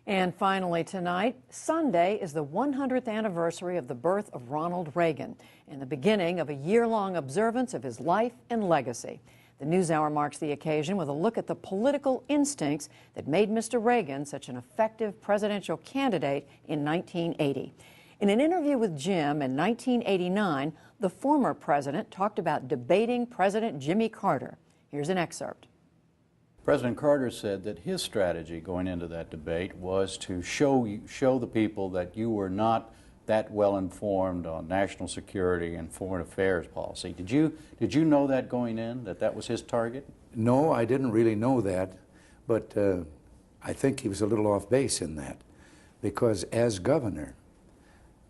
And finally tonight, Sunday is the 100th anniversary of the birth of Ronald Reagan and the beginning of a year-long observance of his life and legacy. The NewsHour marks the occasion with a look at the political instincts that made Mr. Reagan such an effective presidential candidate in 1980. In an interview with Jim in 1989, the former president talked about debating President Jimmy Carter. Here's an excerpt. President Carter said that his strategy going into that debate was to show the people that you were not that well informed on national security and foreign affairs policy. Did you know that going in, that was his target? No, I didn't really know that, but I think he was a little off base in that, because as governor,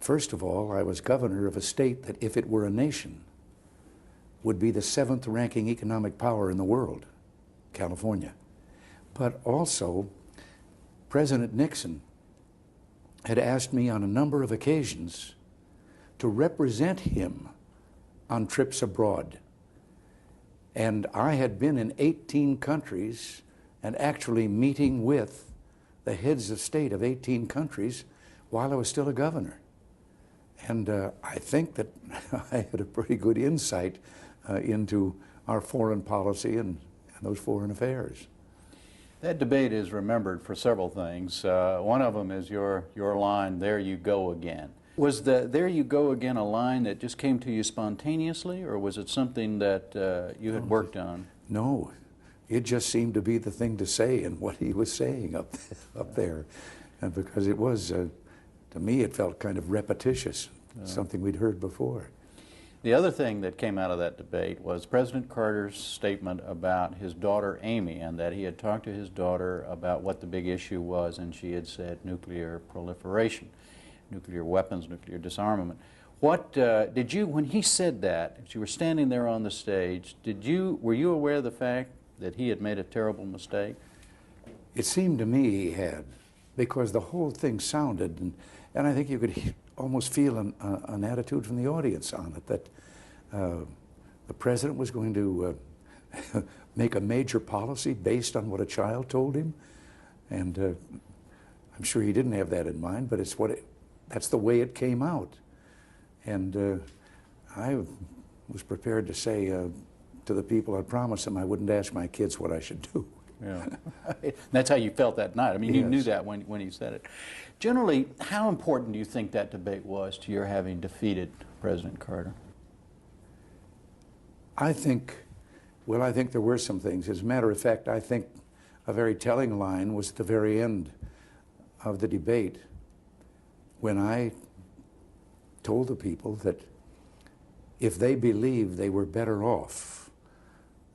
first of all, I was governor of a state that, if it were a nation, would be the 7th ranking economic power in the world, California. But also, President Nixon had asked me on a number of occasions to represent him on trips abroad. And I had been in 18 countries and actually meeting with the heads of state of 18 countries while I was still a governor. And I think that I had a pretty good insight into our foreign policy and those foreign affairs. That debate is remembered for several things. One of them is your line, "There you go again." Was the "there you go again" a line that just came to you spontaneously, or was it something that you had worked on? No, it just seemed to be the thing to say, and what he was saying up there. And because it was, to me, it felt kind of repetitious, something we'd heard before. The other thing that came out of that debate was President Carter's statement about his daughter Amy, and that he had talked to his daughter about what the big issue was, and she had said nuclear proliferation, nuclear weapons, nuclear disarmament. What did you, when he said that, as you were standing there on the stage, were you aware of the fact that he had made a terrible mistake? It seemed to me he had, because the whole thing sounded, and I think you could almost feel an attitude from the audience on it, that the president was going to make a major policy based on what a child told him. And I'm sure he didn't have that in mind, but that's the way it came out. And I was prepared to say to the people, I promised them I wouldn't ask my kids what I should do. Yeah. That's how you felt that night. I mean, yes. You knew that when he said it. Generally, how important do you think that debate was to your having defeated President Carter? I think there were some things. As a matter of fact, I think a very telling line was at the very end of the debate, when I told the people that if they believed they were better off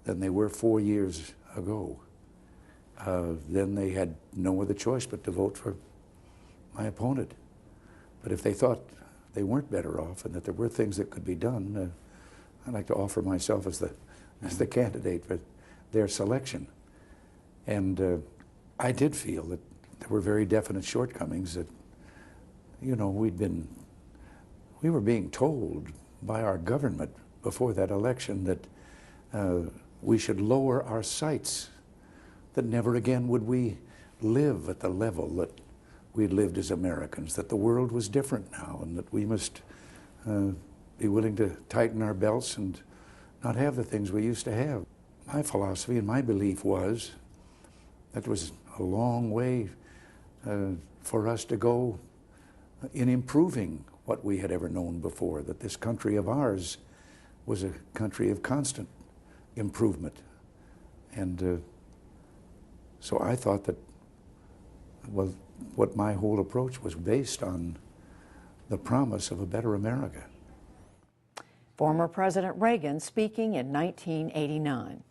than they were 4 years ago, then they had no other choice but to vote for my opponent. But if they thought they weren't better off and that there were things that could be done, I'd like to offer myself as the candidate for their selection. And I did feel that there were very definite shortcomings that, you know, we were being told by our government before that election that we should lower our sights, that never again would we live at the level that we lived as Americans, that the world was different now, and that we must be willing to tighten our belts and not have the things we used to have. My philosophy and my belief was that it was a long way for us to go in improving what we had ever known before, that this country of ours was a country of constant improvement. And so I thought that, well, what my whole approach was based on the promise of a better America. Former President Reagan speaking in 1989.